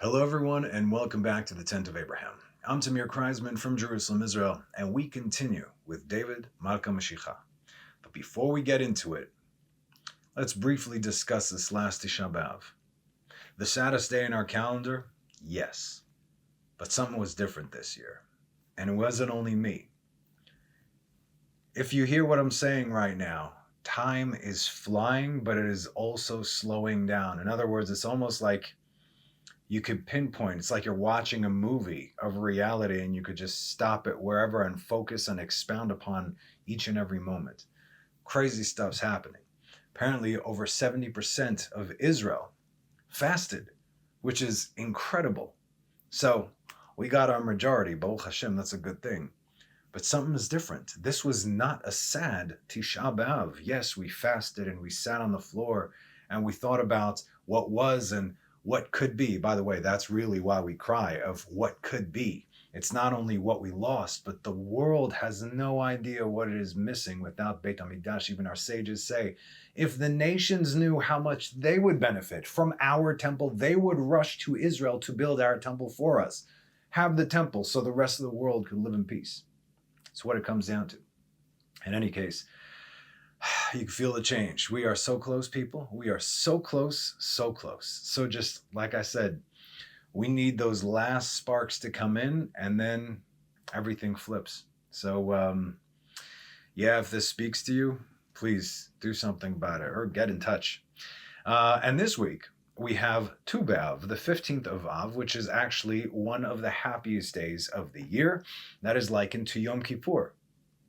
Hello, everyone, and welcome back to the Tent of Abraham. I'm Tamir Kreisman from Jerusalem, Israel, and we continue with David Malka Mashiach. But before we get into it, let's briefly discuss this last Tisha B'Av. The saddest day in our calendar? Yes. But something was different this year. And it wasn't only me. If you hear what I'm saying right now, time is flying, but it is also slowing down. In other words, it's almost like you could pinpoint. It's like you're watching a movie of reality and you could just stop it wherever and focus and expound upon each and every moment. Crazy stuff's happening. Apparently, over 70% of Israel fasted, which is incredible. So we got our majority. Baruch Hashem, that's a good thing. But something is different. This was not a sad Tisha B'Av. Yes, we fasted and we sat on the floor and we thought about what was and what could be. By the way, that's really why we cry, of what could be. It's not only what we lost, but the world has no idea what it is missing without Beit HaMikdash. Even our sages say, if the nations knew how much they would benefit from our temple, they would rush to Israel to build our temple for us. Have the temple so the rest of the world could live in peace. It's what it comes down to. In any case, you can feel the change. We are so close, people. We are so close, so close. So just like I said, we need those last sparks to come in and then everything flips. So, if this speaks to you, please do something about it or get in touch. And this week, we have Tu B'Av, the 15th of Av, which is actually one of the happiest days of the year. That is likened to Yom Kippur,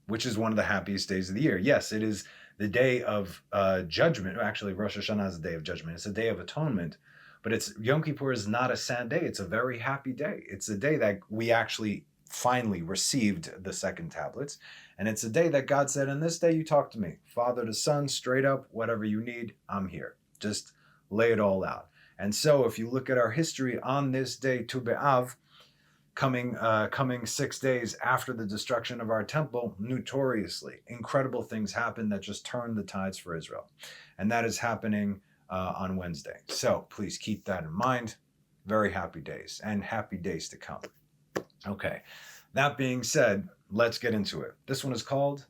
which is one of the happiest days of the year. Yes, it is the day of judgment. Actually, Rosh Hashanah is the day of judgment. It's a day of atonement. But Yom Kippur is not a sad day. It's a very happy day. It's a day that we actually finally received the second tablets. And it's a day that God said, on this day you talk to me. Father to Son, straight up, whatever you need, I'm here. Just lay it all out. And so if you look at our history on this day, Tu B'Av, coming 6 days after the destruction of our temple, notoriously, incredible things happened that just turned the tides for Israel. And that is happening on Wednesday. So please keep that in mind. Very happy days and happy days to come. Okay, that being said, let's get into it. This one is called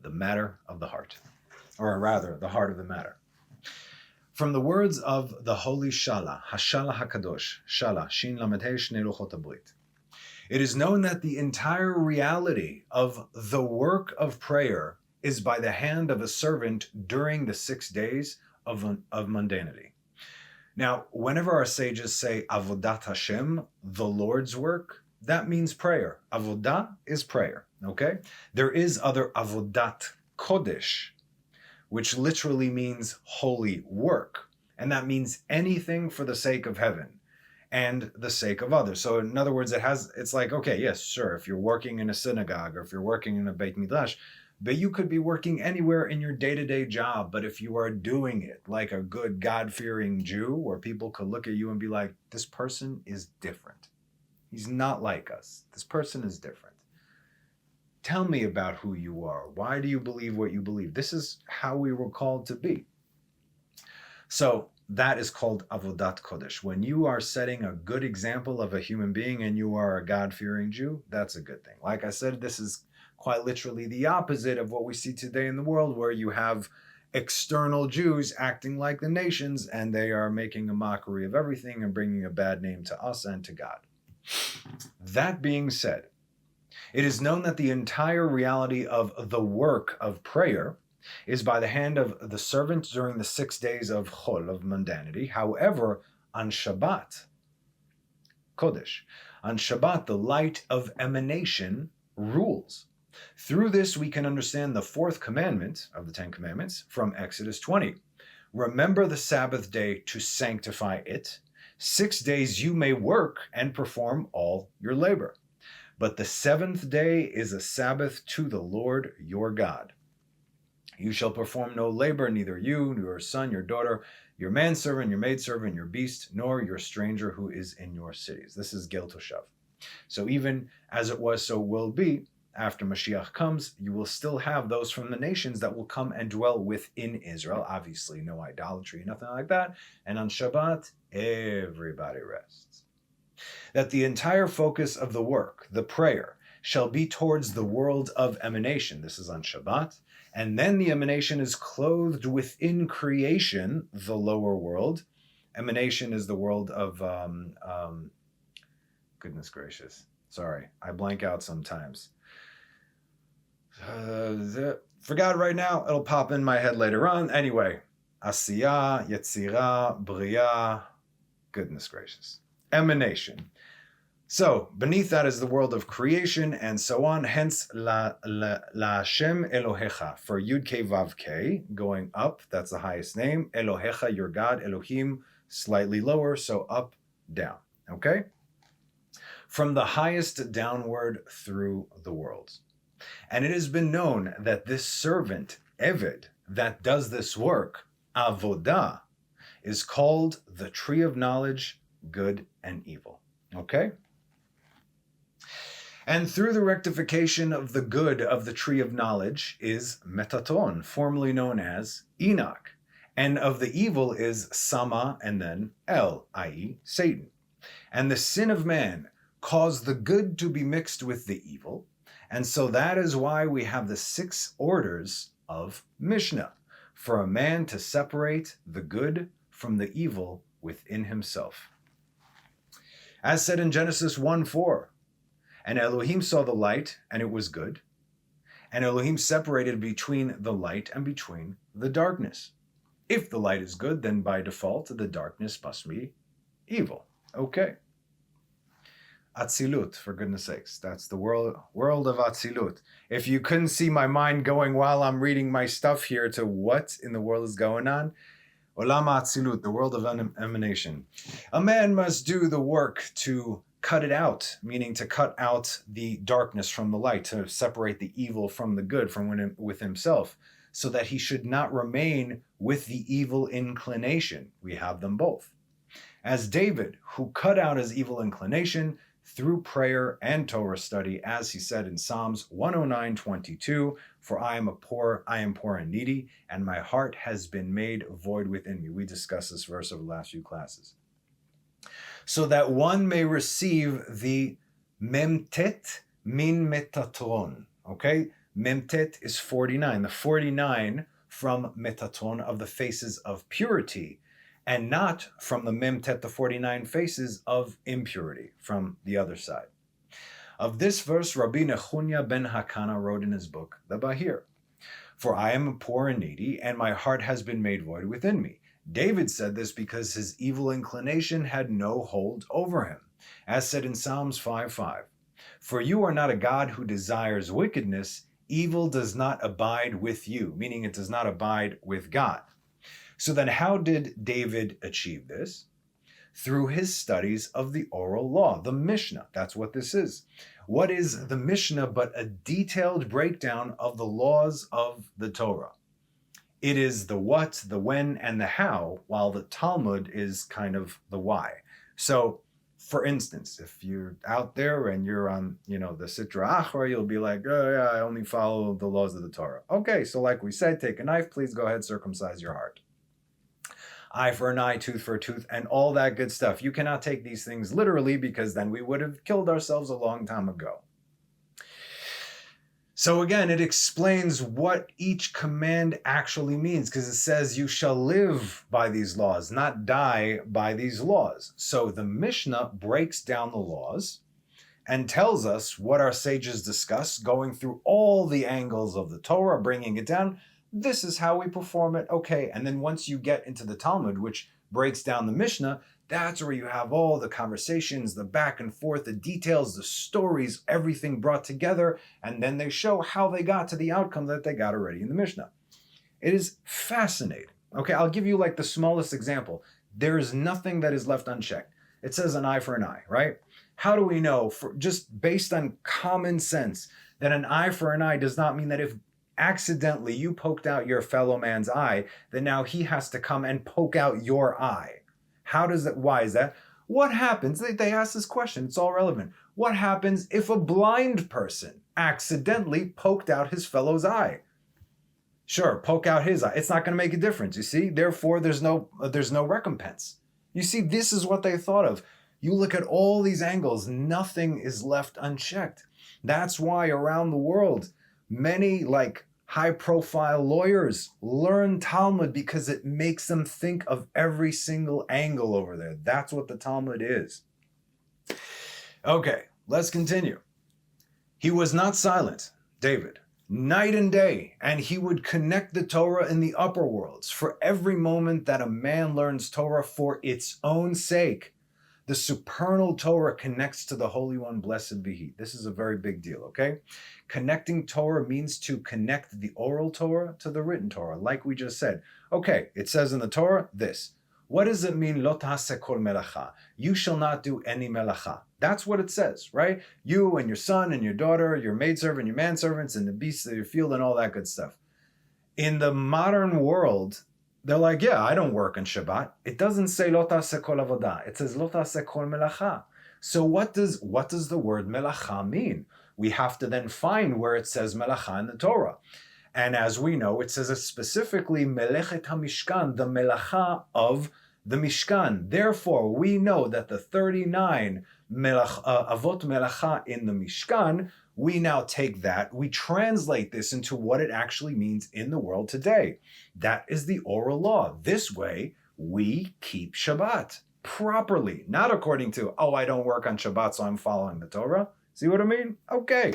The Matter of the Heart, or rather, the heart of the matter. From the words of the holy Shala, Hashala HaKadosh, Shala, Shin Lamed He Shnei Luchot HaBrit, it is known that the entire reality of the work of prayer is by the hand of a servant during the 6 days of mundanity. Now, whenever our sages say Avodat Hashem, the Lord's work, that means prayer. Avodah is prayer, okay? There is other Avodat Kodesh, which literally means holy work. And that means anything for the sake of heaven and the sake of others. So in other words, it's like, okay, yes, sure, if you're working in a synagogue or if you're working in a Beit Midrash, but you could be working anywhere in your day-to-day job. But if you are doing it like a good God-fearing Jew, where people could look at you and be like, this person is different. He's not like us. This person is different. Tell me about who you are. Why do you believe what you believe? This is how we were called to be. So that is called Avodat Kodesh. When you are setting a good example of a human being and you are a God-fearing Jew, that's a good thing. Like I said, this is quite literally the opposite of what we see today in the world, where you have external Jews acting like the nations and they are making a mockery of everything and bringing a bad name to us and to God. That being said, it is known that the entire reality of the work of prayer is by the hand of the servant during the 6 days of Chol, of mundanity. However, on Shabbat, Kodesh, on Shabbat, the light of emanation rules. Through this, we can understand the fourth commandment of the 10 Commandments from Exodus 20. Remember the Sabbath day to sanctify it. 6 days you may work and perform all your labor. But the 7th day is a Sabbath to the Lord your God. You shall perform no labor, neither you, nor your son, your daughter, your manservant, your maidservant, your beast, nor your stranger who is in your cities. This is Gil Toshav. So even as it was, so will be, after Mashiach comes, you will still have those from the nations that will come and dwell within Israel. Obviously, no idolatry, nothing like that. And on Shabbat, everybody rests. that the entire focus of the work, the prayer, shall be towards the world of emanation. This is on Shabbat. And then the emanation is clothed within creation, the lower world. Emanation is the world of, goodness gracious. Sorry, I blank out sometimes. Forgot right now. It'll pop in my head later on. Anyway, Asiyah, Yetzirah, Bria. Goodness gracious. Emanation. So, beneath that is the world of creation and so on. Hence, La Hashem Elohecha. For Yud Ke Vav Ke, going up, that's the highest name. Elohecha, your God. Elohim, slightly lower, so up, down. Okay? From the highest downward through the worlds. And it has been known that this servant, Eved, that does this work, Avodah, is called the tree of knowledge, good and evil. Okay? And through the rectification of the good of the tree of knowledge is Metatron, formerly known as Enoch. And of the evil is Sama and then El, i.e. Satan. And the sin of man caused the good to be mixed with the evil. And so that is why we have the 6 orders of Mishna, for a man to separate the good from the evil within himself. As said in Genesis 1:4, and Elohim saw the light, and it was good. And Elohim separated between the light and between the darkness. If the light is good, then by default, the darkness must be evil. Okay. Atzilut, for goodness sakes. That's the world of Atzilut. If you couldn't see my mind going while I'm reading my stuff here to what in the world is going on, Olam Atzilut, the world of emanation. A man must do the work to cut it out, meaning to cut out the darkness from the light, to separate the evil from the good from with himself, so that he should not remain with the evil inclination. We have them both. As David, who cut out his evil inclination through prayer and Torah study, as he said in Psalms 109:22, for I am poor and needy, and my heart has been made void within me. We discussed this verse over the last few classes. So that one may receive the memtet min metatron. Okay? Memtet is 49. The 49 from metatron, of the faces of purity, and not from the memtet, the 49 faces of impurity, from the other side. Of this verse, Rabbi Nechunya ben Hakana wrote in his book, the Bahir, for I am poor and needy, and my heart has been made void within me. David said this because his evil inclination had no hold over him, as said in Psalms 5:5. For you are not a God who desires wickedness, evil does not abide with you, meaning it does not abide with God. So then how did David achieve this? Through his studies of the oral law, the Mishna. That's what this is. What is the Mishna but a detailed breakdown of the laws of the Torah? It is the what, the when, and the how, while the Talmud is kind of the why. So, for instance, if you're out there and you're on, the Sitra Achra, you'll be like, oh yeah, I only follow the laws of the Torah. Okay, so like we said, take a knife, please go ahead, circumcise your heart. Eye for an eye, tooth for a tooth, and all that good stuff. You cannot take these things literally, because then we would have killed ourselves a long time ago. So again, it explains what each command actually means, because it says you shall live by these laws, not die by these laws. So the Mishnah breaks down the laws and tells us what our sages discuss, going through all the angles of the Torah, bringing it down. This is how we perform it. Okay, and then once you get into the Talmud, which breaks down the Mishnah, that's where you have all the conversations, the back and forth, the details, the stories, everything brought together, and then they show how they got to the outcome that they got already in the Mishnah. It is fascinating. Okay, I'll give you like the smallest example. There is nothing that is left unchecked. It says an eye for an eye, right? How do we know, just based on common sense, that an eye for an eye does not mean that if accidentally you poked out your fellow man's eye, then now he has to come and poke out your eye? Why is that? What happens? They ask this question. It's all relevant. What happens if a blind person accidentally poked out his fellow's eye? Sure, poke out his eye. It's not going to make a difference, you see? Therefore, there's no recompense. You see, this is what they thought of. You look at all these angles, nothing is left unchecked. That's why around the world, many high-profile lawyers learn Talmud because it makes them think of every single angle over there. That's what the Talmud is. Okay, let's continue. He was not silent, David, night and day, and he would connect the Torah in the upper worlds. For every moment that a man learns Torah for its own sake, the supernal Torah connects to the Holy One, blessed be He. This is a very big deal, okay? Connecting Torah means to connect the oral Torah to the written Torah, like we just said. Okay, it says in the Torah this. What does it mean, lo ta'aseh kol melacha? You shall not do any melacha. That's what it says, right? You and your son and your daughter, your maidservant, your manservants, and the beasts of your field and all that good stuff. In the modern world, they're like, yeah, I don't work on Shabbat. It doesn't say lo ta'aseh kol avodah. It says lo ta'aseh kol melacha. So what does the word melacha mean? We have to then find where it says melacha in the Torah. And as we know, it says specifically melechet hamishkan, the melacha of the Mishkan. Therefore, we know that the 39 avot melacha in the Mishkan, we now take that, we translate this into what it actually means in the world today. That is the oral law. This way, we keep Shabbat properly, not according to, oh, I don't work on Shabbat, so I'm following the Torah. See what I mean? Okay.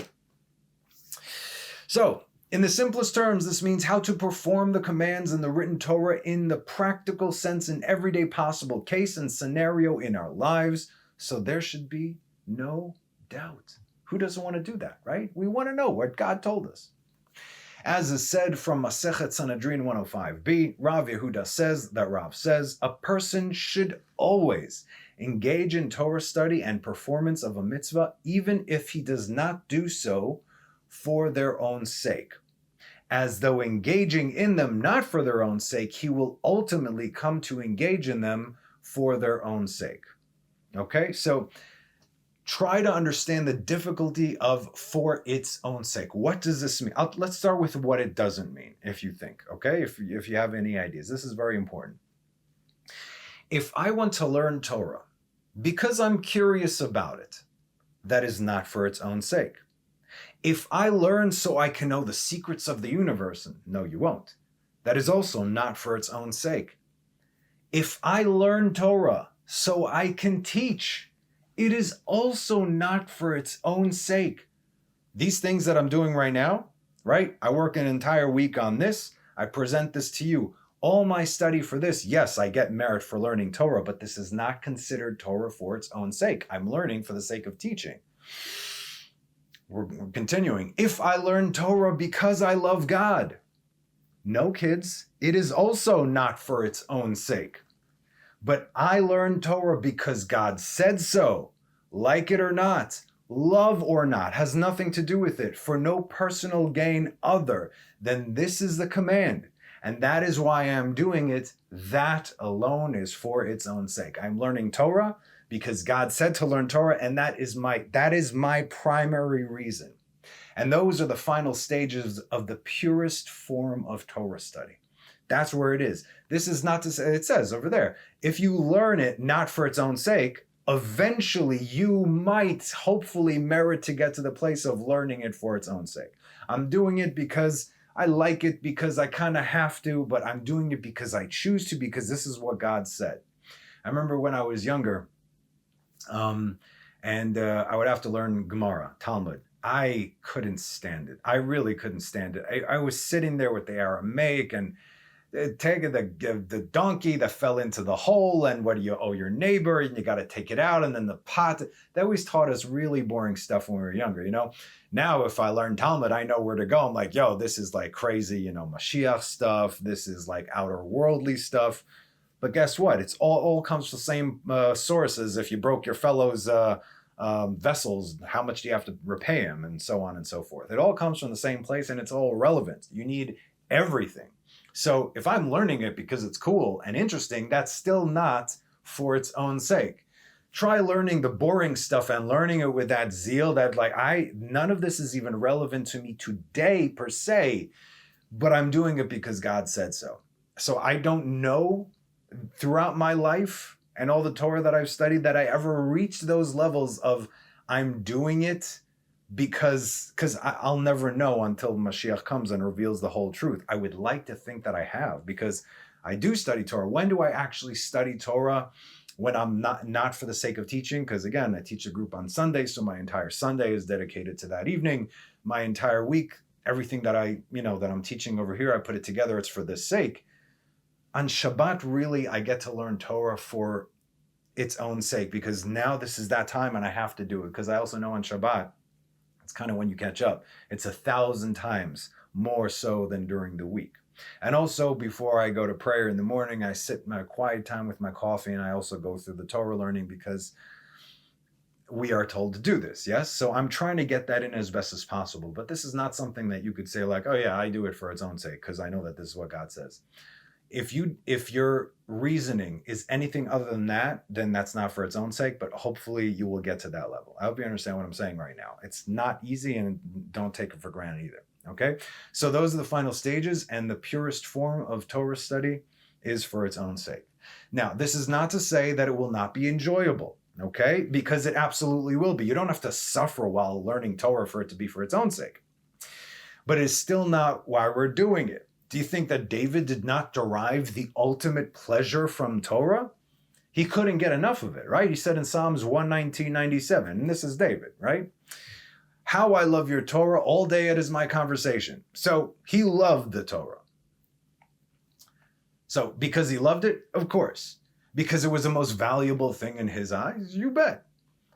So, in the simplest terms, this means how to perform the commands in the written Torah in the practical sense in everyday possible case and scenario in our lives. So there should be no doubt. Who doesn't want to do that, right? We want to know what God told us. As is said from Masechet Sanhedrin 105b, Rav Yehuda says, a person should always engage in Torah study and performance of a mitzvah, even if he does not do so for their own sake. As though engaging in them not for their own sake, he will ultimately come to engage in them for their own sake. Okay, so try to understand the difficulty of for its own sake. What does this mean? Let's start with what it doesn't mean, if you think, okay? If you have any ideas. This is very important. If I want to learn Torah because I'm curious about it, that is not for its own sake. If I learn so I can know the secrets of the universe, no, you won't. That is also not for its own sake. If I learn Torah so I can teach, it is also not for its own sake. These things that I'm doing right now, right? I work an entire week on this. I present this to you. All my study for this, yes, I get merit for learning Torah, but this is not considered Torah for its own sake. I'm learning for the sake of teaching. We're continuing. If I learn Torah because I love God, no, kids, it is also not for its own sake. But I learn Torah because God said so. Like it or not, love or not, has nothing to do with it, for no personal gain other than this is the command. And that is why I'm doing it. That alone is for its own sake. I'm learning Torah because God said to learn Torah, and that is my primary reason. And those are the final stages of the purest form of Torah study. That's where it is. This is not to say, it says over there, if you learn it not for its own sake, eventually you might hopefully merit to get to the place of learning it for its own sake. I'm doing it because I like it, because I kind of have to, but I'm doing it because I choose to, because this is what God said. I remember when I was younger, I would have to learn Gemara, Talmud. I couldn't stand it. I really couldn't stand it. I was sitting there with the Aramaic and taking the donkey that fell into the hole, and what do you owe your neighbor, and you got to take it out, and then the pot. They always taught us really boring stuff when we were younger, you know. Now, if I learn Talmud, I know where to go. I'm like, yo, this is like crazy, you know, Mashiach stuff. This is like outer worldly stuff. But guess what? It's all comes from the same sources. If you broke your fellow's vessels, how much do you have to repay him, and so on and so forth. It all comes from the same place, and it's all relevant. You need everything. So if I'm learning it because it's cool and interesting, that's still not for its own sake. Try learning the boring stuff and learning it with that zeal that none of this is even relevant to me today per se, but I'm doing it because God said so. So I don't know throughout my life and all the Torah that I've studied that I ever reached those levels of I'm doing it because I'll never know until Mashiach comes and reveals the whole truth. I would like to think that I have, because I do study Torah. When do I actually study Torah? When I'm not for the sake of teaching, because again, I teach a group on Sunday, so my entire Sunday is dedicated to that evening. My entire week, everything that that I'm teaching over here, I put it together, it's for this sake. On Shabbat, really, I get to learn Torah for its own sake, because now this is that time and I have to do it, because I also know on Shabbat, it's kind of when you catch up. It's 1,000 times more so than during the week. And also, before I go to prayer in the morning, I sit in my quiet time with my coffee, and I also go through the Torah learning, because we are told to do this, yes? So I'm trying to get that in as best as possible. But this is not something that you could say like, oh yeah, I do it for its own sake, because I know that this is what God says. If your reasoning is anything other than that, then that's not for its own sake, but hopefully you will get to that level. I hope you understand what I'm saying right now. It's not easy, and don't take it for granted either, okay? So those are the final stages, and the purest form of Torah study is for its own sake. Now, this is not to say that it will not be enjoyable, okay? Because it absolutely will be. You don't have to suffer while learning Torah for it to be for its own sake. But it's still not why we're doing it. Do you think that David did not derive the ultimate pleasure from Torah? He couldn't get enough of it, right? He said in Psalms 119:97, and this is David, right? How I love your Torah, all day it is my conversation. So he loved the Torah. So because he loved it, of course. Because it was the most valuable thing in his eyes, you bet.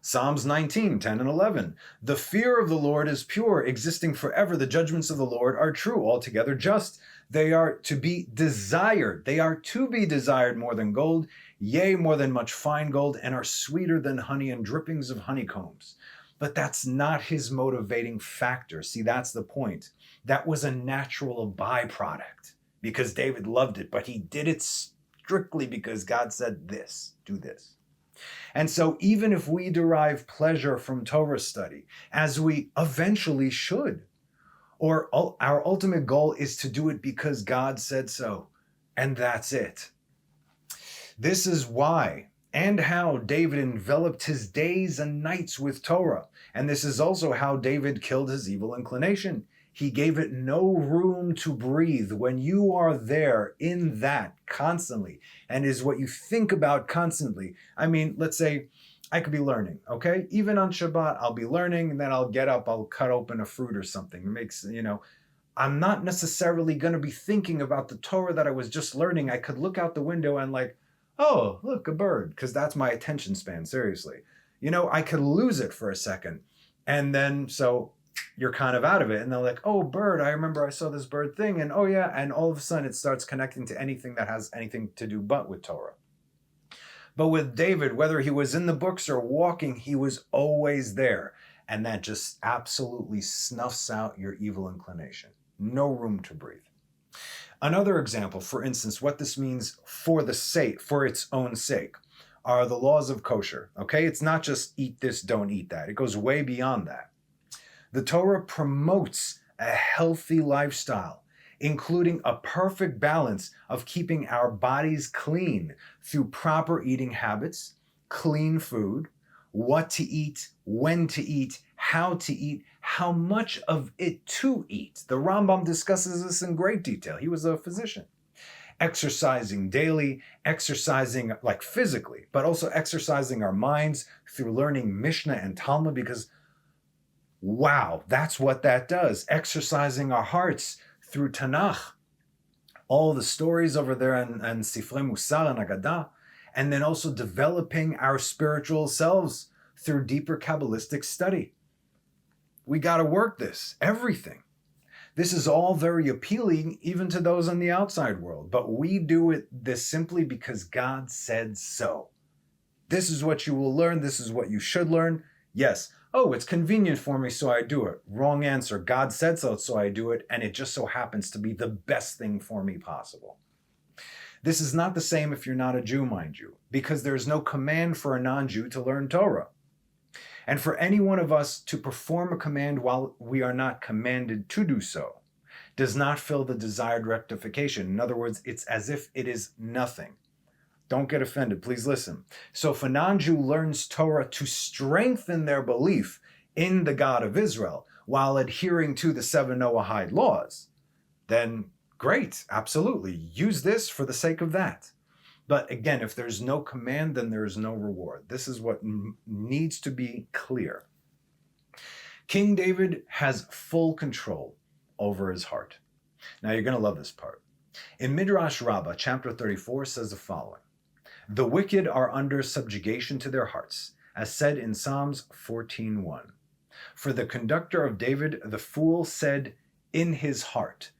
Psalms 19:10 and 11. The fear of the Lord is pure, existing forever. The judgments of the Lord are true, altogether just. They are to be desired. They are to be desired more than gold, yea, more than much fine gold, and are sweeter than honey and drippings of honeycombs. But that's not his motivating factor. See, that's the point. That was a natural byproduct because David loved it, but he did it strictly because God said this, do this. And so even if we derive pleasure from Torah study, as we eventually should, or our ultimate goal is to do it because God said so, and that's it. This is why and how David enveloped his days and nights with Torah. And this is also how David killed his evil inclination. He gave it no room to breathe. When you are there in that constantly, and is what you think about constantly. I mean, let's say I could be learning, okay? Even on Shabbat, I'll be learning, and then I'll get up, I'll cut open a fruit or something. It makes, I'm not necessarily going to be thinking about the Torah that I was just learning. I could look out the window and like, oh, look, a bird, because that's my attention span, seriously. I could lose it for a second. And then, so you're kind of out of it. And they're like, oh, bird, I remember I saw this bird thing. And oh, yeah. And all of a sudden it starts connecting to anything that has anything to do but with Torah. But with David, whether he was in the books or walking, he was always there. And that just absolutely snuffs out your evil inclination. No room to breathe. Another example, for instance, what this means for its own sake, are the laws of kosher. Okay, it's not just eat this, don't eat that. It goes way beyond that. The Torah promotes a healthy lifestyle, including a perfect balance of keeping our bodies clean through proper eating habits, clean food, what to eat, when to eat, how much of it to eat. The Rambam discusses this in great detail. He was a physician. Exercising daily, exercising like physically, but also exercising our minds through learning Mishna and Talmud, because wow, that's what that does. Exercising our hearts through Tanakh, all the stories over there and Sifrei Musar and Agadah, and then also developing our spiritual selves through deeper Kabbalistic study. We got to work this, everything. This is all very appealing even to those in the outside world, but we do this simply because God said so. This is what you will learn. This is what you should learn. Yes. Oh, it's convenient for me, so I do it. Wrong answer. God said so, so I do it, and it just so happens to be the best thing for me possible. This is not the same if you're not a Jew, mind you, because there is no command for a non-Jew to learn Torah. And for any one of us to perform a command while we are not commanded to do so does not fill the desired rectification. In other words, it's as if it is nothing. Don't get offended. Please listen. So if a non-Jew learns Torah to strengthen their belief in the God of Israel while adhering to the 7 Noahide laws, then great, absolutely. Use this for the sake of that. But again, if there's no command, then there is no reward. This is what needs to be clear. King David has full control over his heart. Now you're going to love this part. In Midrash Rabbah, chapter 34 says the following: "The wicked are under subjugation to their hearts, as said in Psalms 14:1. For the conductor of David, the fool, said in his heart,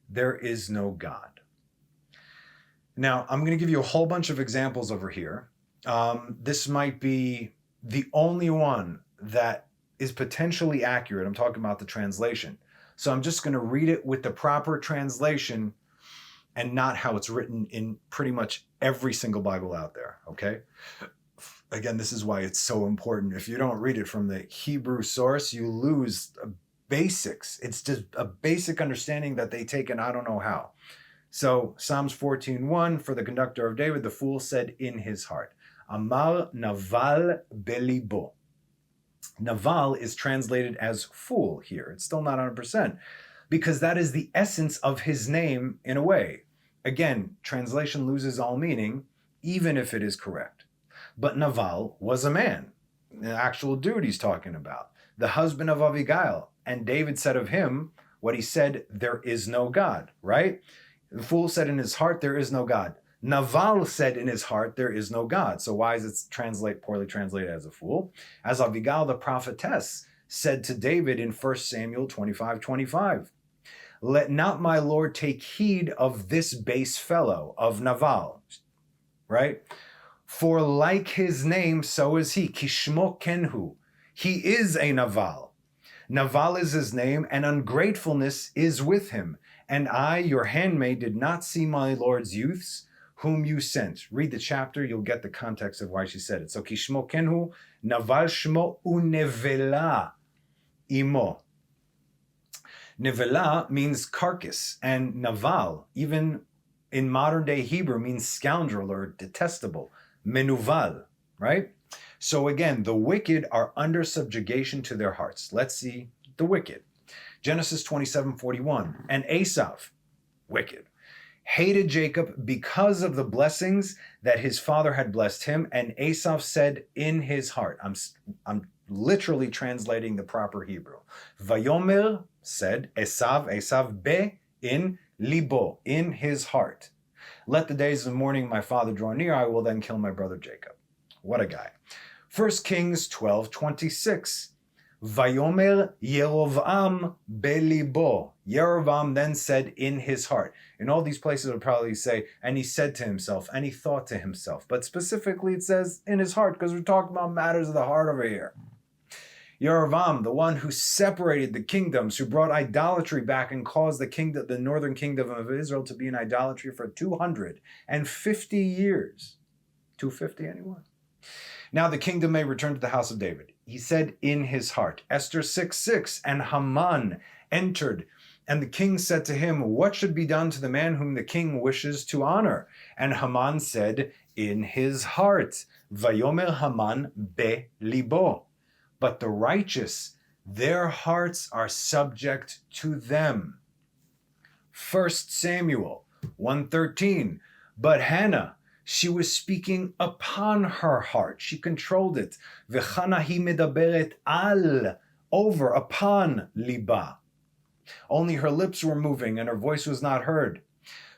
there is no God." Now, I'm going to give you a whole bunch of examples over here. This might be the only one that is potentially accurate. I'm talking about the translation. So I'm just going to read it with the proper translation and not how it's written in pretty much every single Bible out there, okay? Again, this is why it's so important. If you don't read it from the Hebrew source, you lose basics. It's just a basic understanding that they take and I don't know how. So Psalms 14:1, for the conductor of David, the fool said in his heart. Amar naval belibo. Naval is translated as fool here. It's still not 100% because that is the essence of his name in a way. Again, translation loses all meaning, even if it is correct. But Naval was a man, the actual dude he's talking about, the husband of Abigail. And David said of him what he said, there is no God, right? The fool said in his heart, there is no God. Naval said in his heart, there is no God. So why is it poorly translated as a fool? As Abigail, the prophetess, said to David in 1 Samuel 25:25. Let not my Lord take heed of this base fellow, of Naval, right? For like his name, so is he. Kishmo kenhu. He is a Naval. Naval is his name, and ungratefulness is with him. And I, your handmaid, did not see my Lord's youths, whom you sent. Read the chapter, you'll get the context of why she said it. So Kishmo kenhu, Naval shmo unevela imo. Nevela means carcass, and Naval, even in modern day Hebrew, means scoundrel or detestable. Menuval, right? So again, the wicked are under subjugation to their hearts. Let's see the wicked. Genesis 27:41. And Esav, wicked, hated Jacob because of the blessings that his father had blessed him. And Esav said in his heart, I'm literally translating the proper Hebrew. Vayomer said, Esav be in libo, in his heart. Let the days of mourning my father draw near, I will then kill my brother Jacob. What a guy. 1 Kings 12:26. Vayomer Yerovam belibo. Yerovam then said in his heart. In all these places it would probably say, and he said to himself, and he thought to himself. But specifically it says in his heart, because we're talking about matters of the heart over here. Yerovam, the one who separated the kingdoms, who brought idolatry back and caused the northern kingdom of Israel to be in idolatry for 250 years. 250, anyone? Now the kingdom may return to the house of David. He said in his heart. Esther 6:6, and Haman entered, and the king said to him, what should be done to the man whom the king wishes to honor? And Haman said in his heart, Vayomer Haman be libo. But the righteous, their hearts are subject to them. 1 Samuel 1:13. But Hannah, she was speaking upon her heart. She controlled it. V'chana hi medaberet al, over, upon liba. Only her lips were moving and her voice was not heard.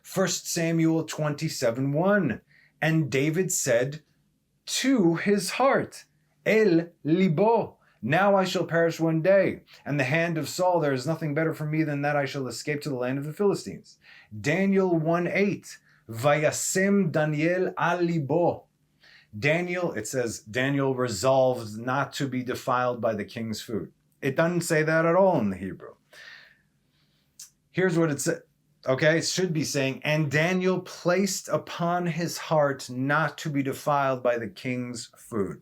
1 Samuel 27:1. And David said to his heart, El libo, now I shall perish one day, and the hand of Saul, there is nothing better for me than that I shall escape to the land of the Philistines. Daniel 1:8, Vayasem Daniel al libo. Daniel, it says, Daniel resolved not to be defiled by the king's food. It doesn't say that at all in the Hebrew. Here's what it said. Okay, it should be saying, and Daniel placed upon his heart not to be defiled by the king's food.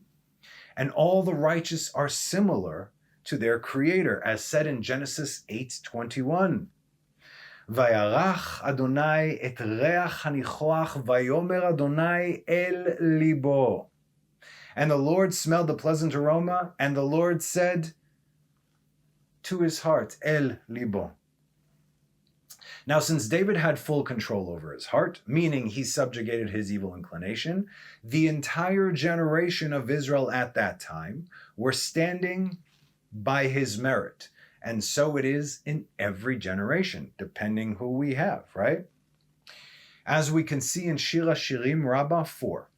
And all the righteous are similar to their creator, as said in Genesis 8:21. Vayarach Adonai et reach hanichoach vayomer Adonai el libo. And the Lord smelled the pleasant aroma, and the Lord said to his heart, el libo. Now, since David had full control over his heart, meaning he subjugated his evil inclination, the entire generation of Israel at that time were standing by his merit. And so it is in every generation, depending who we have, right? As we can see in Shir HaShirim Rabbah 4.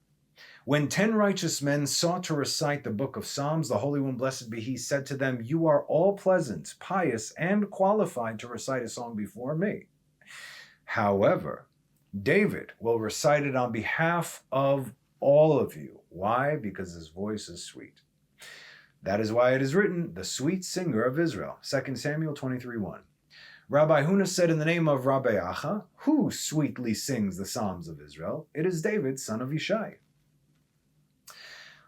When 10 righteous men sought to recite the book of Psalms, the Holy One, blessed be He, said to them, "You are all pleasant, pious, and qualified to recite a song before me. However, David will recite it on behalf of all of you." Why? Because his voice is sweet. That is why it is written, the sweet singer of Israel. 2 Samuel 23:1. Rabbi Huna said in the name of Rabbi Acha, who sweetly sings the Psalms of Israel? It is David, son of Yishai.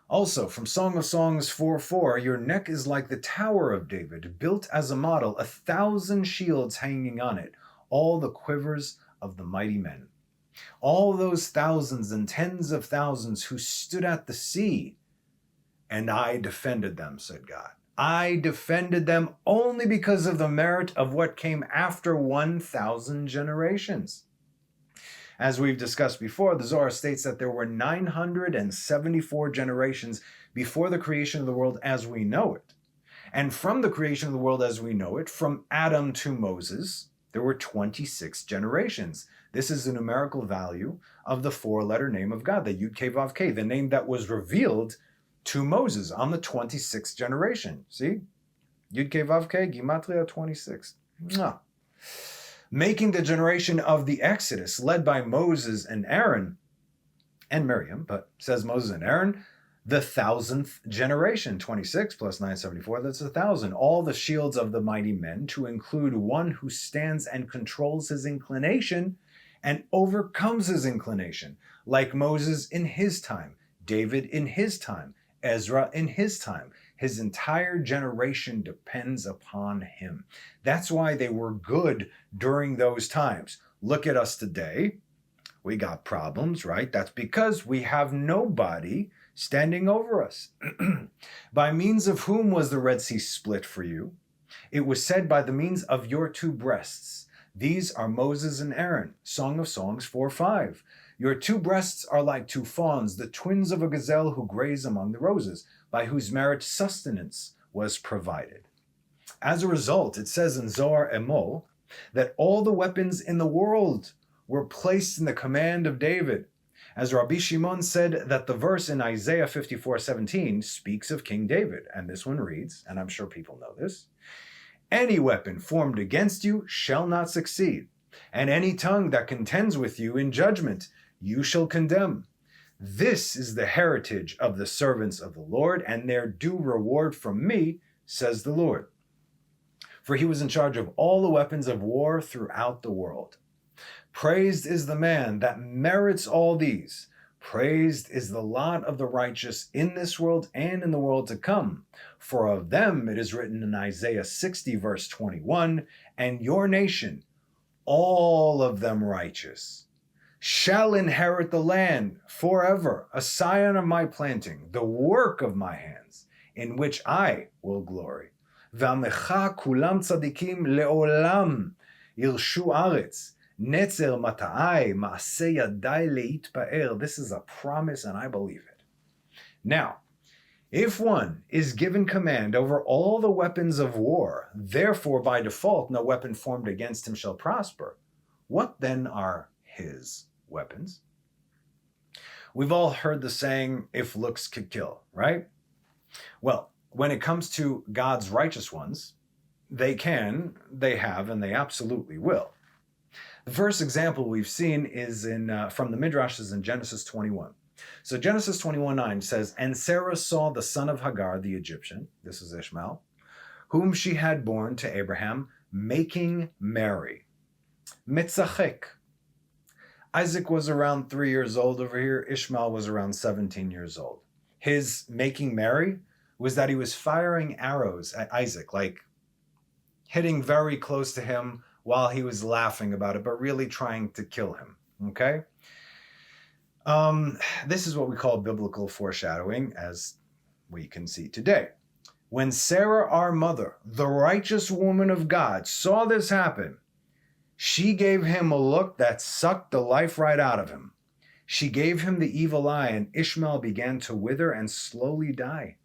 Also, from Song of Songs 4:4, your neck is like the Tower of David, built as a model, 1,000 shields hanging on it, all the quivers of the mighty men. All those thousands and tens of thousands who stood at the sea, and I defended them, said God. I defended them only because of the merit of what came after 1,000 generations. As we've discussed before, the Zohar states that there were 974 generations before the creation of the world as we know it. And from the creation of the world as we know it, from Adam to Moses, there were 26 generations. This is the numerical value of the 4-letter name of God, the Yud Kei Vav Kei, the name that was revealed to Moses on the 26th generation. See? Yud Kei Vav Kei, Gematria 26. Making the generation of the Exodus, led by Moses and Aaron, and Miriam, but says Moses and Aaron, the 1,000th generation. 26 plus 974, that's 1,000. All the shields of the mighty men, to include one who stands and controls his inclination and overcomes his inclination, like Moses in his time, David in his time, Ezra in his time. His entire generation depends upon him. That's why they were good during those times. Look at us today. We got problems, right? That's because we have nobody standing over us. By means of whom was the Red Sea split for you? It was said, by the means of your 2 breasts. These are Moses and Aaron. Song of Songs 4:5. Your 2 breasts are like 2 fawns, the twins of a gazelle who graze among the roses, by whose merit sustenance was provided. As a result, it says in Zohar Emol that all the weapons in the world were placed in the command of David. As Rabbi Shimon said that the verse in Isaiah 54:17 speaks of King David, and this one reads, and I'm sure people know this, any weapon formed against you shall not succeed, and any tongue that contends with you in judgment you shall condemn. This is the heritage of the servants of the Lord, and their due reward from me, says the Lord. For he was in charge of all the weapons of war throughout the world. Praised is the man that merits all these. Praised is the lot of the righteous in this world and in the world to come. For of them it is written in Isaiah 60, verse 21, and your nation, all of them righteous, shall inherit the land forever, a scion of my planting, the work of my hands, in which I will glory. V'amecha kulam tzadikim leolam yirshu aretz, netzer mata'ai ma'aseh yadai leitpa'er. This is a promise, and I believe it. Now, if one is given command over all the weapons of war, therefore by default no weapon formed against him shall prosper, what then are his weapons? We've all heard the saying, if looks could kill, right? Well, when it comes to God's righteous ones, they can, they have, and they absolutely will. The first example we've seen is from the Midrashes in Genesis 21. So Genesis 21:9 says, and Sarah saw the son of Hagar, the Egyptian, this is Ishmael, whom she had borne to Abraham, making merry. Mitzachek. Isaac was around 3 years old over here. Ishmael was around 17 years old. His making merry was that he was firing arrows at Isaac, like hitting very close to him while he was laughing about it, but really trying to kill him. Okay? This is what we call biblical foreshadowing, as we can see today. When Sarah, our mother, the righteous woman of God, saw this happen, she gave him a look that sucked the life right out of him. She gave him the evil eye, and Ishmael began to wither and slowly die.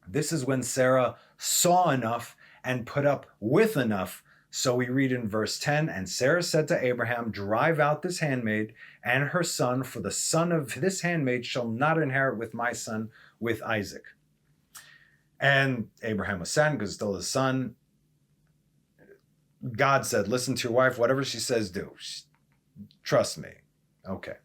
This is when Sarah saw enough and put up with enough. So we read in verse 10, and Sarah said to Abraham, drive out this handmaid and her son, for the son of this handmaid shall not inherit with my son, with Isaac. And Abraham was saddened because still his son. God said, listen to your wife, whatever she says, do. Trust me. Okay.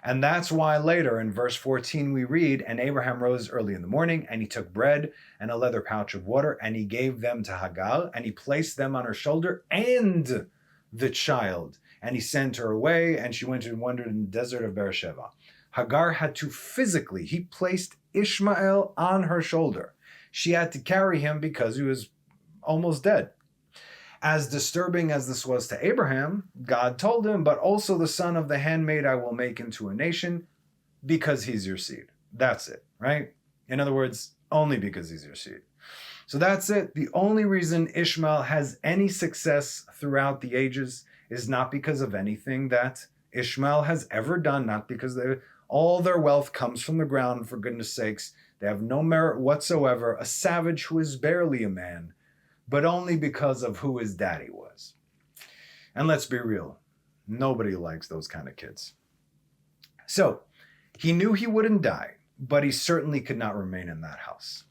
And that's why later in verse 14 we read, and Abraham rose early in the morning, and he took bread and a leather pouch of water, and he gave them to Hagar, and he placed them on her shoulder and the child. And he sent her away, and she went and wandered in the desert of Beersheba. Hagar had to physically, he placed Ishmael on her shoulder. She had to carry him because he was almost dead. As disturbing as this was to Abraham, God told him, but also the son of the handmaid I will make into a nation because he's your seed. That's it, right? In other words, only because he's your seed. So that's it. The only reason Ishmael has any success throughout the ages is not because of anything that Ishmael has ever done, not because all their wealth comes from the ground, for goodness sakes. They have no merit whatsoever, a savage who is barely a man, but only because of who his daddy was. And let's be real, nobody likes those kind of kids. So, he knew he wouldn't die, but he certainly could not remain in that house.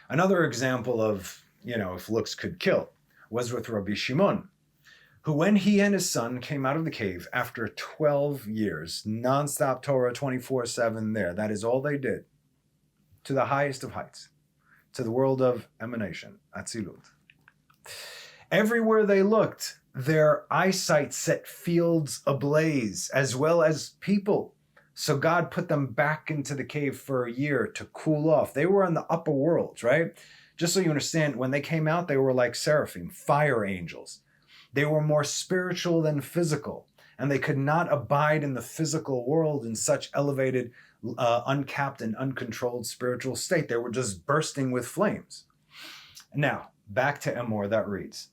Another example of, if looks could kill, was with Rabbi Shimon, who when he and his son came out of the cave after 12 years, nonstop Torah 24/7 there, that is all they did, to the highest of heights, to the world of emanation, Atzilut. Everywhere they looked, their eyesight set fields ablaze, as well as people. So God put them back into the cave for a year to cool off. They were in the upper worlds, right? Just so you understand, when they came out, they were like seraphim, fire angels. They were more spiritual than physical, and they could not abide in the physical world in such elevated, uncapped and uncontrolled spiritual state. They were just bursting with flames. Now, back to Emor that reads,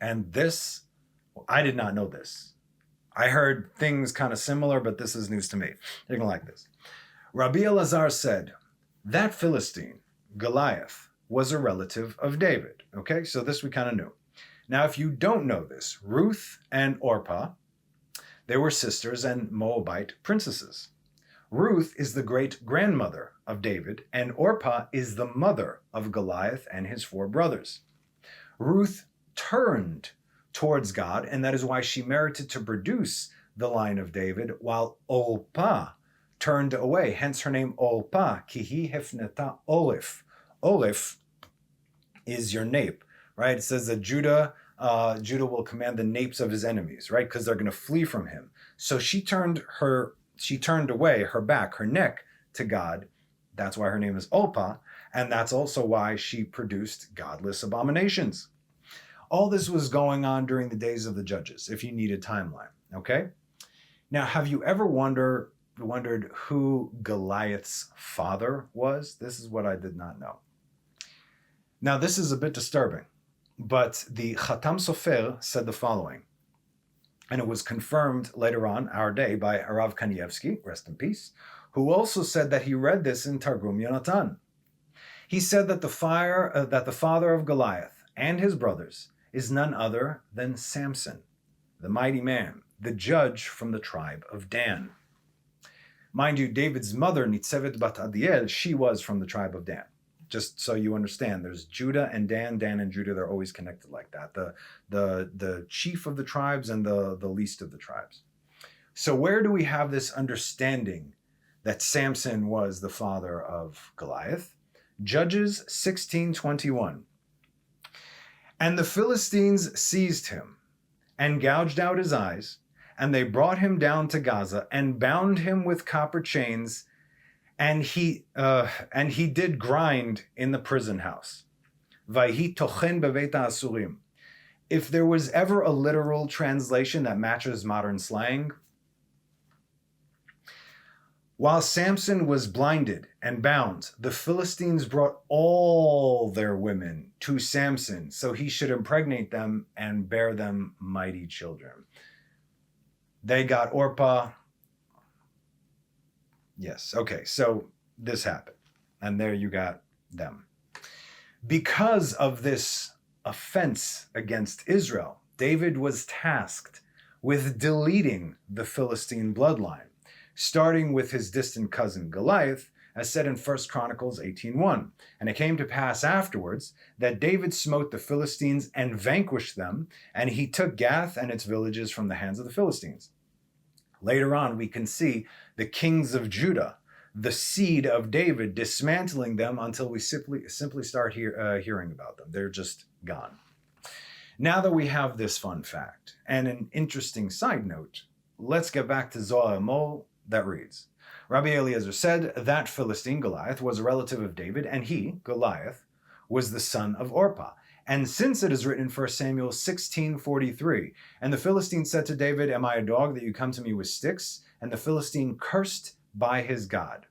and this, I did not know this. I heard things kind of similar, but this is news to me. You're going to like this. Rabbi Elazar said, that Philistine, Goliath, was a relative of David. Okay, so this we kind of knew. Now, if you don't know this, Ruth and Orpah, they were sisters and Moabite princesses. Ruth is the great-grandmother of David, and Orpah is the mother of Goliath and his 4 brothers. Ruth turned towards God, and that is why she merited to produce the line of David, while Orpah turned away, hence her name Orpah, kihi hefneta olif. Olif is your nape, right? It says that Judah will command the napes of his enemies, right? Because they're going to flee from him. So she turned away her back, her neck to God. That's why her name is Orpah, and that's also why she produced godless abominations. All this was going on during the days of the judges, if you need a timeline, okay? Now, have you ever wondered who Goliath's father was? This is what I did not know. Now, this is a bit disturbing, but the Chatam Sofer said the following, and it was confirmed later on, our day, by Arav Kanievsky, rest in peace, who also said that he read this in Targum Yonatan. He said that the father of Goliath and his brothers is none other than Samson, the mighty man, the judge from the tribe of Dan. Mind you, David's mother, Nitzevet bat Adiel, she was from the tribe of Dan. Just so you understand, there's Judah and Dan. Dan and Judah, they're always connected like that. The chief of the tribes and the least of the tribes. So where do we have this understanding that Samson was the father of Goliath? Judges 16:21. And the Philistines seized him and gouged out his eyes, and they brought him down to Gaza and bound him with copper chains, and he did grind in the prison house. Vayhi tochen beveit ha'asurim. If there was ever a literal translation that matches modern slang, while Samson was blinded and bound, the Philistines brought all their women to Samson, so he should impregnate them and bear them mighty children. They got Orpah. Yes, okay, so this happened, and there you got them. Because of this offense against Israel, David was tasked with deleting the Philistine bloodline, starting with his distant cousin Goliath, as said in 1 Chronicles 18:1. And it came to pass afterwards that David smote the Philistines and vanquished them, and he took Gath and its villages from the hands of the Philistines. Later on, we can see the kings of Judah, the seed of David, dismantling them until we simply start hearing about them. They're just gone. Now that we have this fun fact and an interesting side note, let's get back to Zohar Mol that reads, Rabbi Eliezer said that Philistine Goliath was a relative of David, and he, Goliath, was the son of Orpah. And since it is written in 1 Samuel 16:43, and the Philistine said to David, am I a dog that you come to me with sticks? And the Philistine cursed by his God.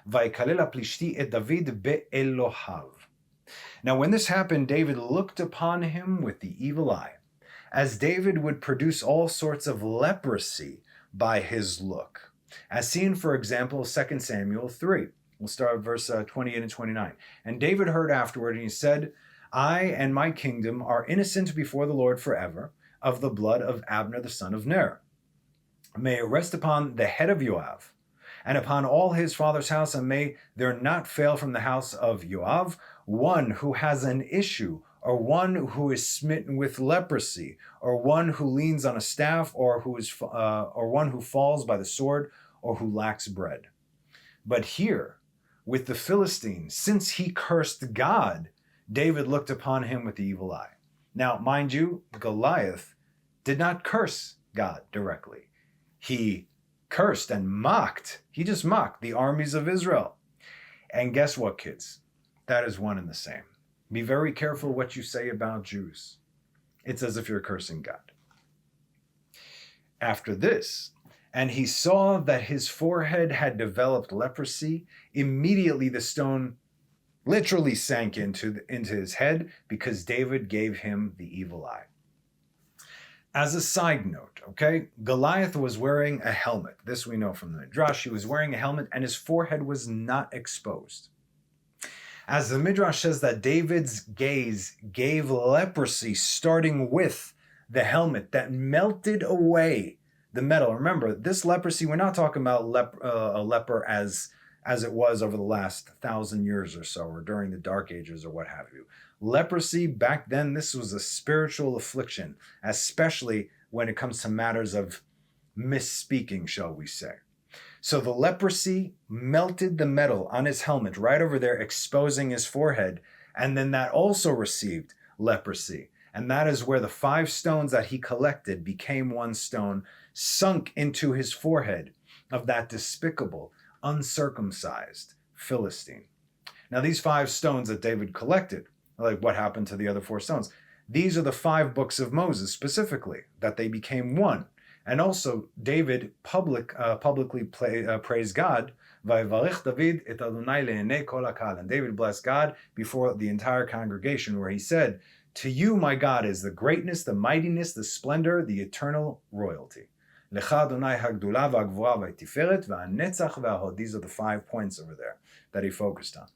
Vaykalel Plishti et David be'elohav. Now when this happened, David looked upon him with the evil eye, as David would produce all sorts of leprosy by his look. As seen, for example, 2 Samuel 3. We'll start at verse 28 and 29. And David heard afterward, and he said, I and my kingdom are innocent before the Lord forever of the blood of Abner the son of Ner. May it rest upon the head of Joab, and upon all his father's house, and may there not fail from the house of Joab one who has an issue, or one who is smitten with leprosy, or one who leans on a staff, or one who falls by the sword, or who lacks bread. But here, with the Philistine, since he cursed God, David looked upon him with the evil eye. Now, mind you, Goliath did not curse God directly. He cursed and mocked. He just mocked the armies of Israel. And guess what, kids? That is one and the same. Be very careful what you say about Jews. It's as if you're cursing God. After this, and he saw that his forehead had developed leprosy, immediately the stone literally sank into his head, because David gave him the evil eye. As a side note, okay, Goliath was wearing a helmet. This we know from the Midrash. He was wearing a helmet and his forehead was not exposed. As the Midrash says that David's gaze gave leprosy, starting with the helmet that melted away the metal. Remember, this leprosy, we're not talking about a leper as it was over the last 1,000 years or so, or during the Dark Ages or what have you. Leprosy, back then, this was a spiritual affliction, especially when it comes to matters of misspeaking, shall we say. So the leprosy melted the metal on his helmet right over there, exposing his forehead, and then that also received leprosy. And that is where the 5 stones that he collected became one stone, sunk into his forehead of that despicable, uncircumcised Philistine. Now these 5 stones that David collected, like what happened to the other 4 stones, these are the 5 books of Moses specifically, that they became one. And also David publicly praised God, Vayivarech David et Adonai le'enei kol hakal, and David blessed God before the entire congregation, where he said, to you, my God, is the greatness, the mightiness, the splendor, the eternal royalty. Lecha Adonai hagdula v'hagvura v'tiferet v'hanetzach v'hahod. These are the 5 points over there that he focused on.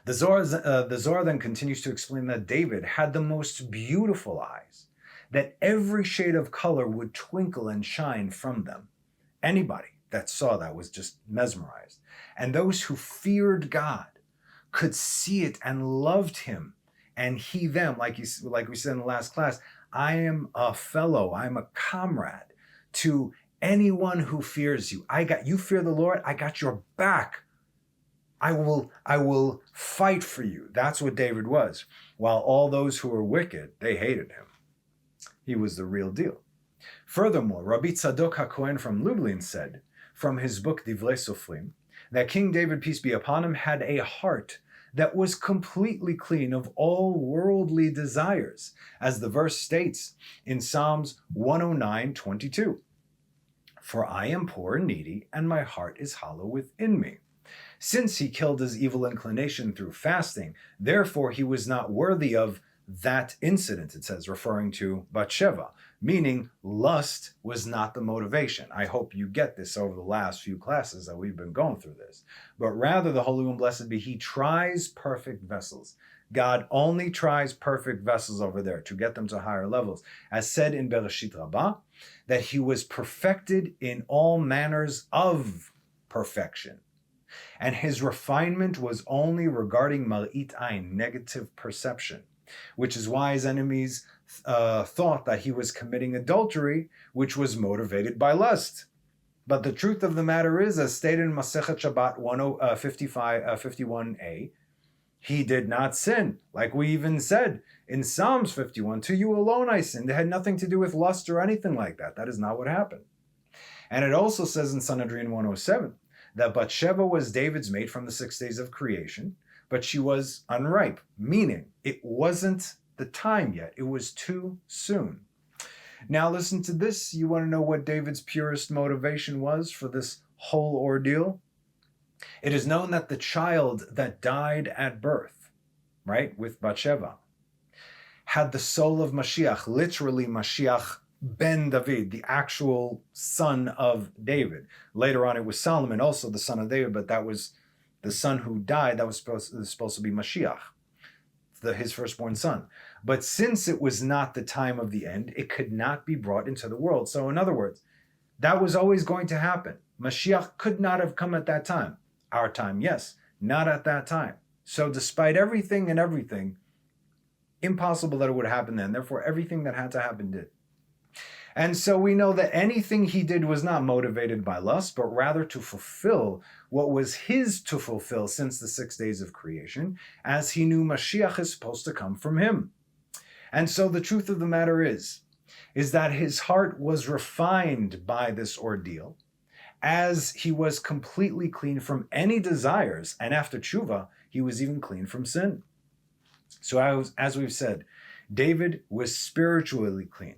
The Zohar then continues to explain that David had the most beautiful eyes, that every shade of color would twinkle and shine from them. Anybody that saw that was just mesmerized. And those who feared God could see it and loved him, and he them, like we said in the last class, I am a fellow, I'm a comrade to anyone who fears you. You fear the Lord, I got your back. I will fight for you. That's what David was. While all those who were wicked, they hated him. He was the real deal. Furthermore, Rabbi Tzadok HaKohen from Lublin said, from his book Divrei Sofrim, that King David, peace be upon him, had a heart that was completely clean of all worldly desires, as the verse states in Psalms 109:22. For I am poor and needy, and my heart is hollow within me. Since he killed his evil inclination through fasting, therefore he was not worthy of that incident, it says, referring to Bathsheba, meaning lust was not the motivation. I hope you get this over the last few classes that we've been going through this. But rather, the Holy One, blessed be He, tries perfect vessels. God only tries perfect vessels over there to get them to higher levels. As said in Bereshit Rabbah, that He was perfected in all manners of perfection. And His refinement was only regarding Mar'it Ain, negative perception, which is why His enemies thought that He was committing adultery, which was motivated by lust. But the truth of the matter is, as stated in Masechet Shabbat 51a, He did not sin. Like we even said in Psalms 51, to you alone I sinned. It had nothing to do with lust or anything like that. That is not what happened. And it also says in Sanhedrin 107 that Bathsheba was David's mate from the 6 days of creation, but she was unripe, meaning it wasn't the time yet. It was too soon. Now listen to this. You want to know what David's purest motivation was for this whole ordeal? It is known that the child that died at birth, right, with Bathsheba, had the soul of Mashiach, literally Mashiach ben David, the actual son of David. Later on it was Solomon, also the son of David, but that was the son who died. That was supposed to be Mashiach, his firstborn son. But since it was not the time of the end, it could not be brought into the world. So in other words, that was always going to happen. Mashiach could not have come at that time. Our time, yes, not at that time. So despite everything and everything, impossible that it would happen then. Therefore, everything that had to happen did. And so we know that anything He did was not motivated by lust, but rather to fulfill what was His to fulfill since the 6 days of creation, as He knew Mashiach is supposed to come from Him. And so the truth of the matter is that His heart was refined by this ordeal, as He was completely clean from any desires, and after tshuva, He was even clean from sin. So as we've said, David was spiritually clean,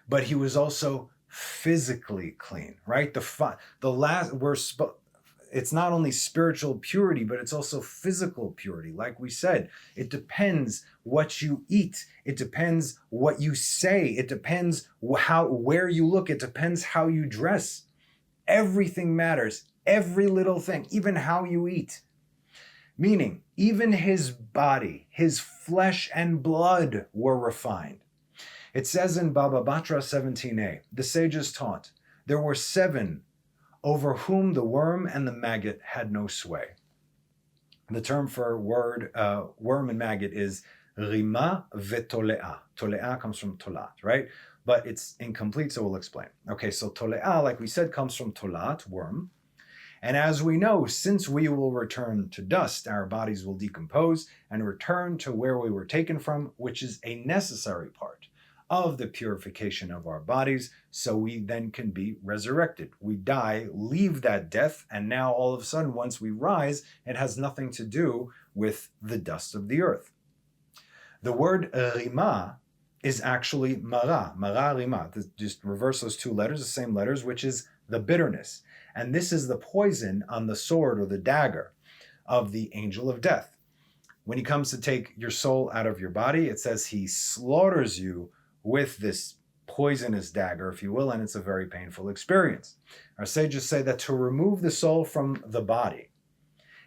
but he was also physically clean, right? It's not only spiritual purity, but it's also physical purity. Like we said, it depends what you eat. It depends what you say. It depends where you look. It depends how you dress. Everything matters. Every little thing, even how you eat. Meaning, even His body, His flesh and blood were refined. It says in Baba Batra 17a, the sages taught, there were 7 over whom the worm and the maggot had no sway. The term for worm and maggot is rima vetole'a. Tole'a comes from tolat, right? But it's incomplete, so we'll explain. Okay, so tole'a, like we said, comes from tolat, worm. And as we know, since we will return to dust, our bodies will decompose and return to where we were taken from, which is a necessary part of the purification of our bodies, so we then can be resurrected. We die, leave that death, and now all of a sudden, once we rise, it has nothing to do with the dust of the earth. The word rima is actually mara rima. Just reverse those 2 letters, the same letters, which is the bitterness. And this is the poison on the sword or the dagger of the angel of death. When he comes to take your soul out of your body, it says he slaughters you with this poisonous dagger, if you will, and it's a very painful experience. Our sages say that to remove the soul from the body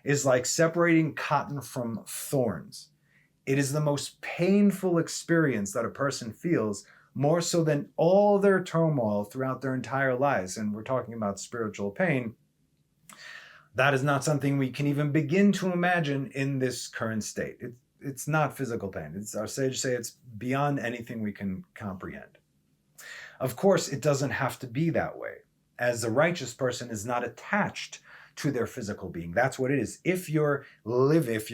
is like separating cotton from thorns. It is the most painful experience that a person feels, more so than all their turmoil throughout their entire lives. And we're talking about spiritual pain. That is not something we can even begin to imagine in this current state. It's not physical pain. Our sages say it's beyond anything we can comprehend. Of course, it doesn't have to be that way, as the righteous person is not attached to their physical being. That's what it is. If you're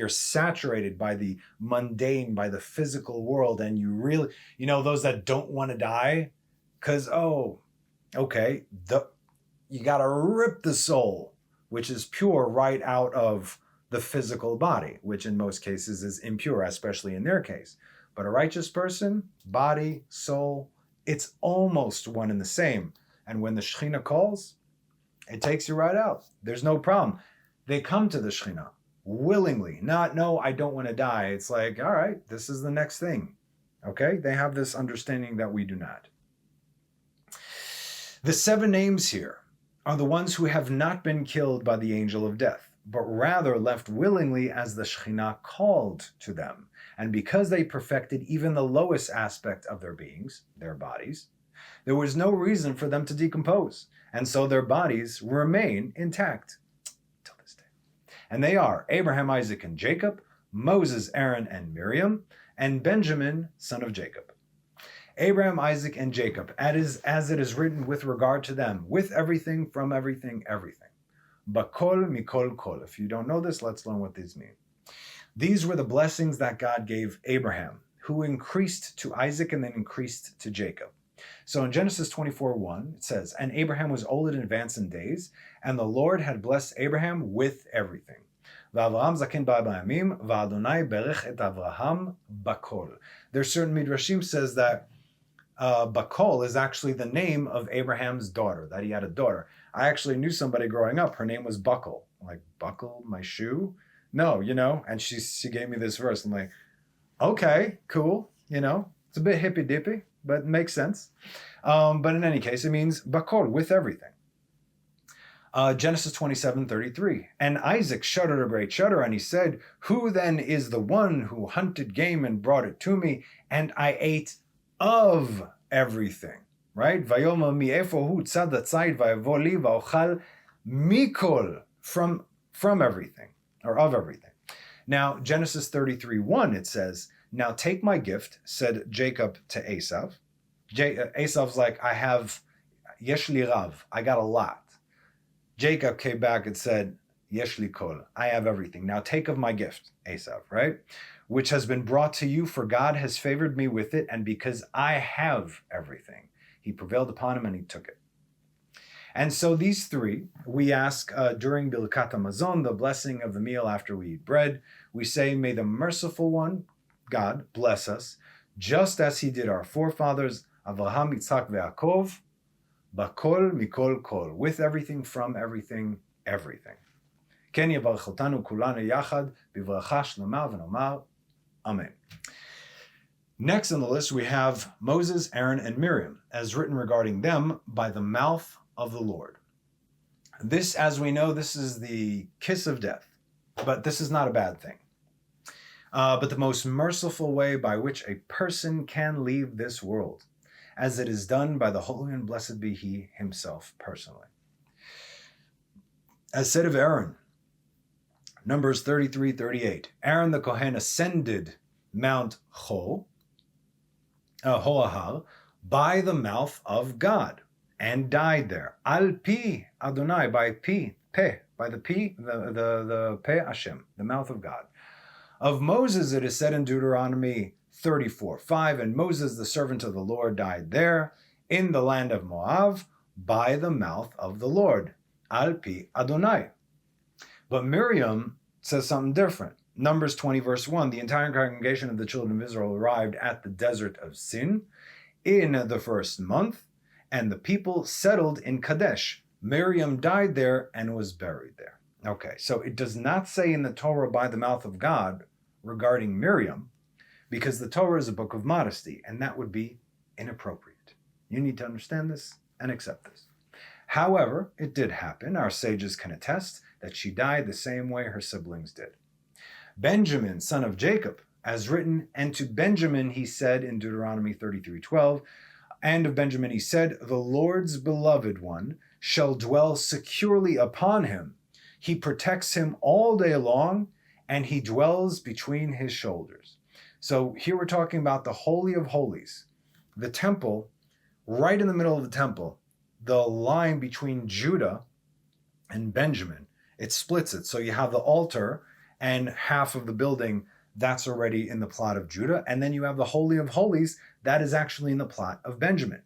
saturated by the mundane, by the physical world, and you really, those that don't want to die, because, you got to rip the soul, which is pure, right out of the physical body, which in most cases is impure, especially in their case. But a righteous person, body, soul, it's almost one and the same. And when the Shekhinah calls, it takes you right out. There's no problem. They come to the Shekhinah willingly, not, no, I don't want to die. It's like, all right, this is the next thing. Okay? They have this understanding that we do not. The 7 names here are the ones who have not been killed by the angel of death, but rather left willingly as the Shekhinah called to them. And because they perfected even the lowest aspect of their beings, their bodies, there was no reason for them to decompose. And so their bodies remain intact till this day. And they are Abraham, Isaac, and Jacob, Moses, Aaron, and Miriam, and Benjamin, son of Jacob. Abraham, Isaac, and Jacob, as it is written with regard to them, with everything, from everything, everything. Bakol mikol kol. If you don't know this, let's learn what these mean. These were the blessings that God gave Abraham, who increased to Isaac and then increased to Jacob. So in Genesis 24:1, it says, and Abraham was old and advanced in days, and the Lord had blessed Abraham with everything. V'Avraham zaken ba'bayamim, v'Adonai berech et Avraham bakol. There's certain midrashim says that Bakol is actually the name of Abraham's daughter, that he had a daughter. I actually knew somebody growing up, her name was Buckle. I'm like, buckle my shoe? No, and she gave me this verse. I'm like, okay, cool, it's a bit hippy-dippy, but it makes sense. But in any case, it means Bakol, with everything. Genesis 27:33. And Isaac shuddered a great shudder, and he said, who then is the one who hunted game and brought it to me, and I ate of everything, right? Vayoma mi'efohu tzad hatzayid vayavo li va'ochal mikol, from everything, or of everything. Now, Genesis 33:1, it says, now take my gift, said Jacob to Esav. Esav's like, I have yesh li rav, I got a lot. Jacob came back and said, yesh li kol, I have everything. Now take of my gift, Esav, right? Which has been brought to you, for God has favored me with it, and because I have everything. He prevailed upon him and he took it. And so these 3, we ask during Birkat HaMazon, the blessing of the meal after we eat bread, we say, may the merciful one, God, bless us, just as he did our forefathers, Avraham, Yitzhak, ve'Yaakov, bakol mikol kol, with everything, from everything, everything. Ken yavarech otanu kulanu yachad, bivracha shlema v'nomar, amen. Next on the list, we have Moses, Aaron, and Miriam, as written regarding them by the mouth of the Lord. This, as we know, this is the kiss of death, but this is not a bad thing. But the most merciful way by which a person can leave this world, as it is done by the holy and blessed be he himself personally. As said of Aaron, Numbers 33:38, Aaron the Kohen ascended Mount Hoahar by the mouth of God and died there. Al pi Adonai, by pi, pe, by the pi, the pe Hashem, the mouth of God. Of Moses it is said in Deuteronomy 34:5, and Moses the servant of the Lord died there in the land of Moab by the mouth of the Lord. Al pi Adonai. But Miriam says something different. Numbers 20:1, the entire congregation of the children of Israel arrived at the desert of Sin in the first month, and the people settled in Kadesh. Miriam died there and was buried there. Okay, so it does not say in the Torah by the mouth of God regarding Miriam, because the Torah is a book of modesty, and that would be inappropriate. You need to understand this and accept this. However, it did happen. Our sages can attest that she died the same way her siblings did. Benjamin, son of Jacob, as written, and to Benjamin he said in Deuteronomy 33:12, and of Benjamin he said, the Lord's beloved one shall dwell securely upon him. He protects him all day long, and he dwells between his shoulders. So here we're talking about the Holy of Holies, the temple, right in the middle of the temple, the line between Judah and Benjamin. It splits it. So you have the altar and half of the building, that's already in the plot of Judah. And then you have the Holy of Holies, that is actually in the plot of Benjamin.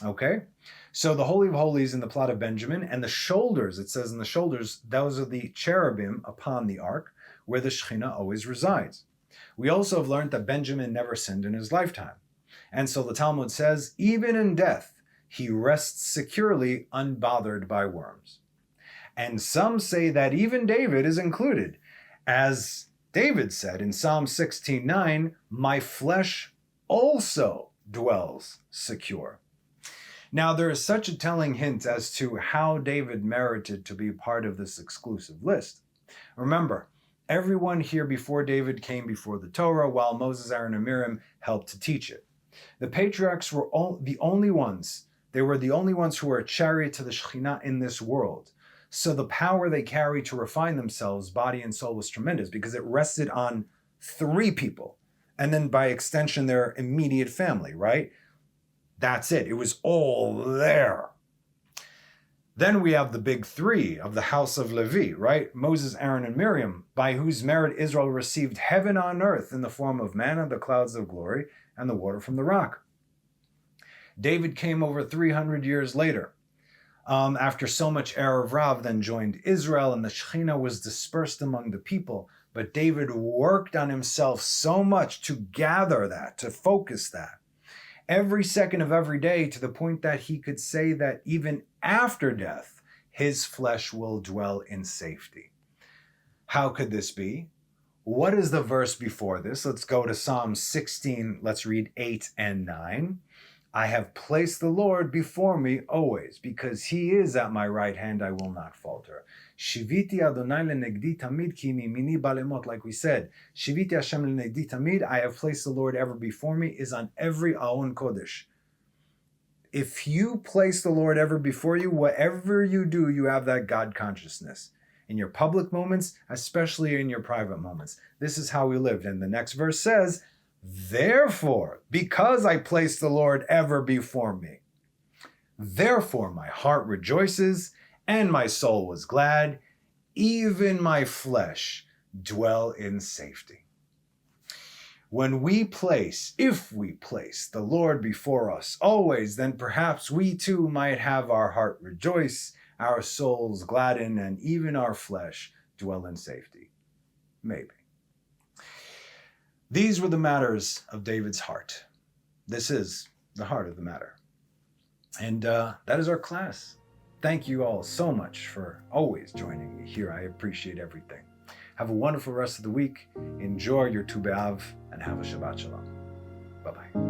Okay? So the Holy of Holies in the plot of Benjamin, and the shoulders, it says in the shoulders, those are the cherubim upon the ark. where the Shekhinah always resides. We also have learned that Benjamin never sinned in his lifetime. And so the Talmud says, even in death, he rests securely, unbothered by worms. And some say that even David is included, as David said in Psalm 16:9, my flesh also dwells secure. Now, there is such a telling hint as to how David merited to be part of this exclusive list. Remember, everyone here before David came before the Torah, while Moses, Aaron, and Miriam helped to teach it. The patriarchs were the only ones. They were the only ones who were a chariot to the Shekhinah in this world. So the power they carried to refine themselves, body and soul, was tremendous because it rested on 3 people. And then by extension, their immediate family, right? That's it. It was all there. Then we have the big 3 of the house of Levi, right? Moses, Aaron, and Miriam, by whose merit Israel received heaven on earth in the form of manna, the clouds of glory, and the water from the rock. David came over 300 years later. After so much Erev Rav, then joined Israel, and the Shekhinah was dispersed among the people. But David worked on himself so much to gather that, to focus that, every second of every day, to the point that he could say that even after death, his flesh will dwell in safety. How could this be? What is the verse before this? Let's go to Psalm 16. Let's read 8 and 9. I have placed the Lord before me always, because he is at my right hand, I will not falter. Shiviti Adonai lenegdi tamid ki mimini balemot, like we said. Shiviti Hashem lenegdi tamid, I have placed the Lord ever before me, is on every Aon Kodesh. If you place the Lord ever before you, whatever you do, you have that God consciousness. In your public moments, especially in your private moments. This is how we lived. And the next verse says, therefore, because I placed the Lord ever before me, therefore my heart rejoices and my soul was glad, even my flesh dwell in safety. When we place, if we place the Lord before us always, then perhaps we too might have our heart rejoice, our souls gladden, and even our flesh dwell in safety. Maybe. These were the matters of David's heart. This is the heart of the matter. And that is our class. Thank you all so much for always joining me here. I appreciate everything. Have a wonderful rest of the week. Enjoy your Tu B'Av and have a Shabbat Shalom. Bye-bye.